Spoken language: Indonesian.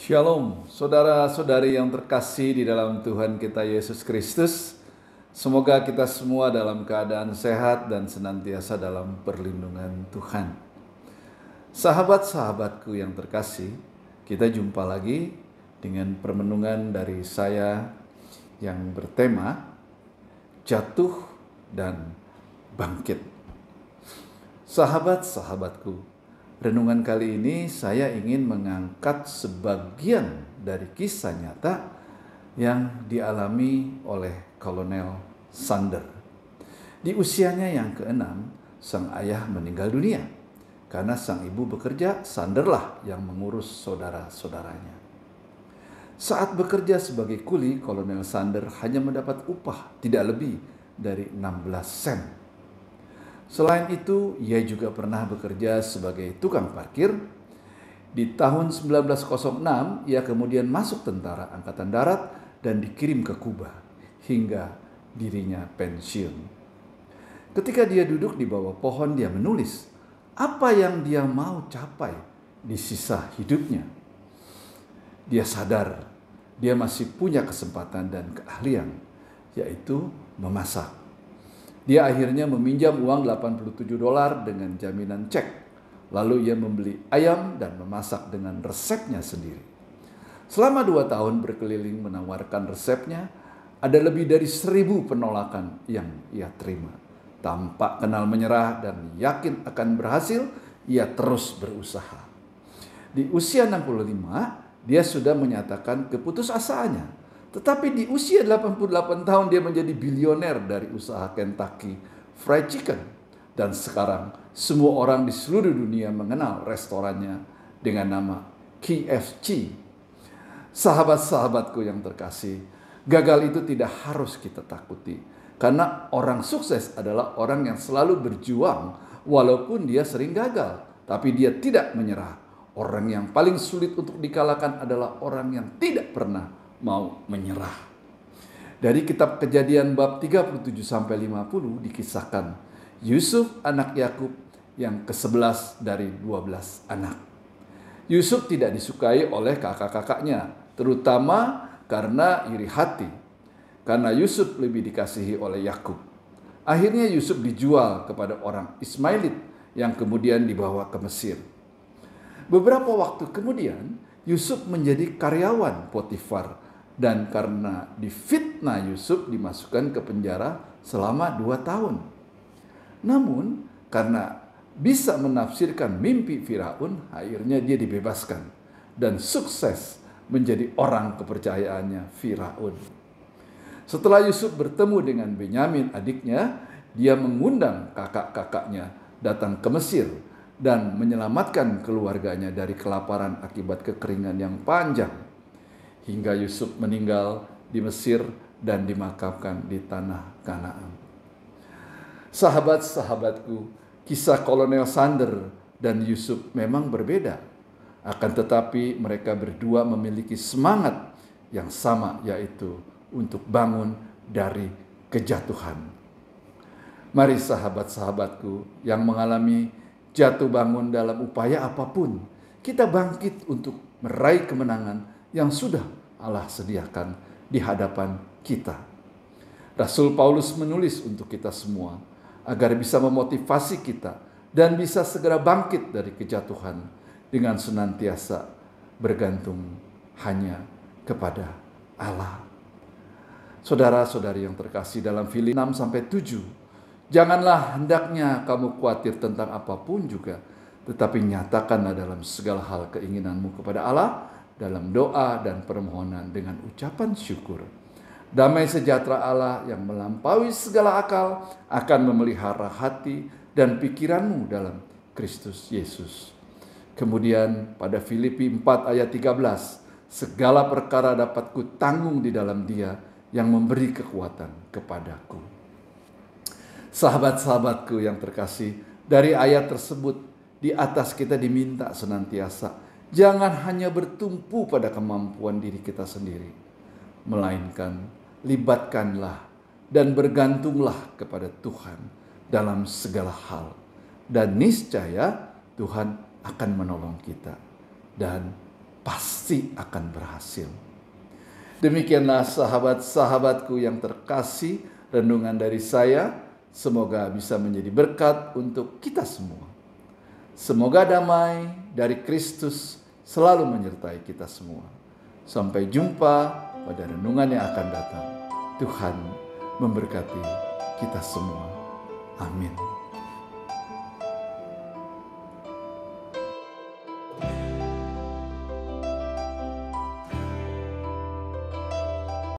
Shalom, saudara-saudari yang terkasih di dalam Tuhan kita Yesus Kristus. Semoga kita semua dalam keadaan sehat dan senantiasa dalam perlindungan Tuhan. Sahabat-sahabatku yang terkasih, kita jumpa lagi dengan permenungan dari saya yang bertema Jatuh dan Bangkit. Sahabat-sahabatku, renungan kali ini saya ingin mengangkat sebagian dari kisah nyata yang dialami oleh Kolonel Sander. Di usianya yang ke-6, sang ayah meninggal dunia. Karena sang ibu bekerja, Sanderlah yang mengurus saudara-saudaranya. Saat bekerja sebagai kuli, Kolonel Sander hanya mendapat upah tidak lebih dari 16 sen. Selain itu, ia juga pernah bekerja sebagai tukang parkir. Di tahun 1906, ia kemudian masuk tentara Angkatan Darat dan dikirim ke Kuba hingga dirinya pensiun. Ketika dia duduk di bawah pohon, dia menulis apa yang dia mau capai di sisa hidupnya. Dia sadar dia masih punya kesempatan dan keahlian, yaitu memasak. Dia akhirnya meminjam uang $87 dengan jaminan cek. Lalu ia membeli ayam dan memasak dengan resepnya sendiri. Selama 2 tahun berkeliling menawarkan resepnya, ada lebih dari 1.000 penolakan yang ia terima. Tanpa kenal menyerah dan yakin akan berhasil, ia terus berusaha. Di usia 65, dia sudah menyatakan keputusasaannya. Tetapi di usia 88 tahun dia menjadi bilioner dari usaha Kentucky Fried Chicken. Dan sekarang semua orang di seluruh dunia mengenal restorannya dengan nama KFC. Sahabat-sahabatku yang terkasih, gagal itu tidak harus kita takuti. Karena orang sukses adalah orang yang selalu berjuang walaupun dia sering gagal. Tapi dia tidak menyerah. Orang yang paling sulit untuk dikalahkan adalah orang yang tidak pernah mau menyerah. Dari kitab Kejadian bab 37-50 dikisahkan Yusuf anak Yakub yang ke-11 dari 12 anak. Yusuf tidak disukai oleh kakak-kakaknya, terutama karena iri hati. Karena Yusuf lebih dikasihi oleh Yakub. Akhirnya Yusuf dijual kepada orang Ismailit yang kemudian dibawa ke Mesir. Beberapa waktu kemudian Yusuf menjadi karyawan Potifar. Dan karena difitnah Yusuf dimasukkan ke penjara selama 2 tahun. Namun karena bisa menafsirkan mimpi Firaun, akhirnya dia dibebaskan. Dan sukses menjadi orang kepercayaannya Firaun. Setelah Yusuf bertemu dengan Benyamin adiknya, dia mengundang kakak-kakaknya datang ke Mesir dan menyelamatkan keluarganya dari kelaparan akibat kekeringan yang panjang. Hingga Yusuf meninggal di Mesir dan dimakamkan di tanah Kanaan. Sahabat-sahabatku, kisah Kolonel Sander dan Yusuf memang berbeda. Akan tetapi mereka berdua memiliki semangat yang sama, yaitu untuk bangun dari kejatuhan. Mari sahabat-sahabatku yang mengalami jatuh bangun dalam upaya apapun, kita bangkit untuk meraih kemenangan yang sudah Allah sediakan di hadapan kita. Rasul Paulus menulis untuk kita semua agar bisa memotivasi kita dan bisa segera bangkit dari kejatuhan dengan senantiasa bergantung hanya kepada Allah. Saudara-saudari yang terkasih, dalam Filipi 6-7, janganlah hendaknya kamu khawatir tentang apapun juga, tetapi nyatakanlah dalam segala hal keinginanmu kepada Allah dalam doa dan permohonan dengan ucapan syukur. Damai sejahtera Allah yang melampaui segala akal akan memelihara hati dan pikiranmu dalam Kristus Yesus. Kemudian pada Filipi 4 ayat 13, segala perkara dapat kutanggung di dalam Dia yang memberi kekuatan kepadaku. Sahabat-sahabatku yang terkasih, dari ayat tersebut di atas kita diminta senantiasa jangan hanya bertumpu pada kemampuan diri kita sendiri, melainkan libatkanlah dan bergantunglah kepada Tuhan dalam segala hal. Dan niscaya Tuhan akan menolong kita. Dan pasti akan berhasil. Demikianlah sahabat-sahabatku yang terkasih, renungan dari saya. Semoga bisa menjadi berkat untuk kita semua. Semoga damai dari Kristus selalu menyertai kita semua. Sampai jumpa pada renungan yang akan datang. Tuhan memberkati kita semua. Amin.